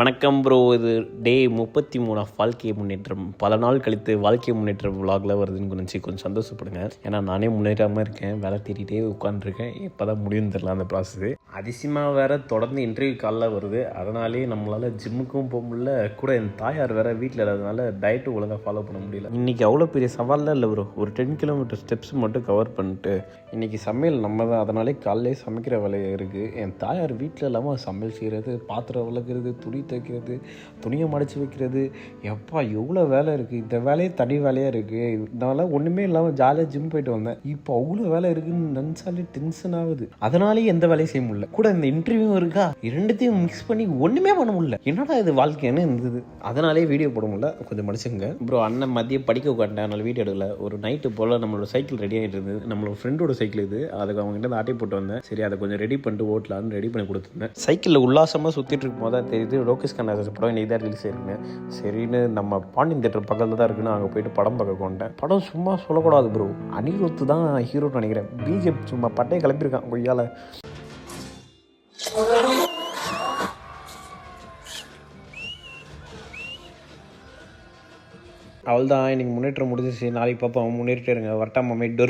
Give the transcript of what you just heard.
வணக்கம் ப்ரோ. இது டே 33 ஆஃப் வாழ்க்கை முன்னேற்றம். பல நாள் கழித்து வாழ்க்கை முன்னேற்றம் விலாகில் வருதுன்னு கொஞ்சம் சந்தோஷப்படுங்க. ஏன்னா நானே முன்னேறாமல் இருக்கேன், வேலை தேடிட்டே உட்காந்துருக்கேன். எப்போ தான் முடியும்னு தெரியல அந்த ப்ராசஸ். அதிசயமாக வேறு தொடர்ந்து இன்டர்வியூ காலில் வருது. அதனாலே நம்மளால் ஜிம்முக்கும் போக முடியல. கூட என் தாயார் வேறு வீட்டில் இல்லாதனால டயட்டும் ஒழுங்காக ஃபாலோ பண்ண முடியல. இன்றைக்கி அவ்வளோ பெரிய சவால்லாம் இல்லை ப்ரோ. ஒரு 10 கிலோமீட்டர் ஸ்டெப்ஸ் மட்டும் கவர் பண்ணிட்டு இன்றைக்கி சமையல் நம்ம தான். அதனாலே காலையிலே சமைக்கிற வேலை இருக்குது. என் தாயார் வீட்டில் இல்லாமல் சமையல் செய்கிறது, பாத்திரம் விளக்குறது, துணி தைக்கிறது, துணியை மடித்து வைக்கிறது, எப்பா எவ்வளோ வேலை இருக்குது. இந்த வேலையே தனி வேலையாக இருக்குது. இதனால் ஒன்றுமே இல்லாமல் ஜாலியாக ஜிம் போயிட்டு வந்தேன். இப்போ அவ்வளோ வேலை இருக்குதுன்னு நினச்சாலே டென்ஷன் ஆகுது. அதனாலேயே எந்த வேலையும் செய்ய முடியல. கூட இந்த இன்டர்வியூ இருக்கா, இரண்டுத்தையும் மிக்ஸ் பண்ணி ஒன்றுமே பண்ண முடியல. என்னடா இது வாழ்க்கைன்னு இருந்தது. அதனாலே வீடியோ போட முடியல. கொஞ்சம் மடிச்சுங்க ப்ரோ. அண்ணன் மதியம் படிக்க உட்காண்டேன், அதனால் வீடியோ எடுக்கல. ஒரு நைட்டு போல் நம்மளோட சைக்கிள் ரெடி ஆகிட்டு இருந்தது. நம்மளோட ஃப்ரெண்டோட சைக்கிள் இது. அதுக்கு அவங்ககிட்ட ஆட்டை போட்டு வந்தேன். சரி, அதை கொஞ்சம் ரெடி பண்ணிட்டு ஓட்டலான்னு ரெடி பண்ணி கொடுத்துருந்தேன். சைக்கிளில் உல்லாசமாக சுற்றிட்டு இருக்கும் போது தான் தெரியுது லோகேஷ் கண்ணாசன் படம் இன்றைக்கி தான் ரிலீஸ் ஆயிருங்க. சரின்னு நம்ம பாண்டியன் தேட்டர் பக்கத்தில் தான் இருக்குன்னு அங்கே போயிட்டு படம் பார்க்க கொண்டேன். படம் சும்மா சொல்லக்கூடாது ப்ரோ. அனிருத்து தான் ஹீரோன்னு நினைக்கிறேன். பிஜேபி சும்மா பட்டையை கிளப்பியிருக்கான் கொய்யால. அவள் தான் இன்னைக்கு முன்னேற்றம் முடிஞ்சிச்சு. நாளைக்கு பார்ப்போம். முன்னேறிட்டே இருங்க. வரட்டாமா மேட் டொர்.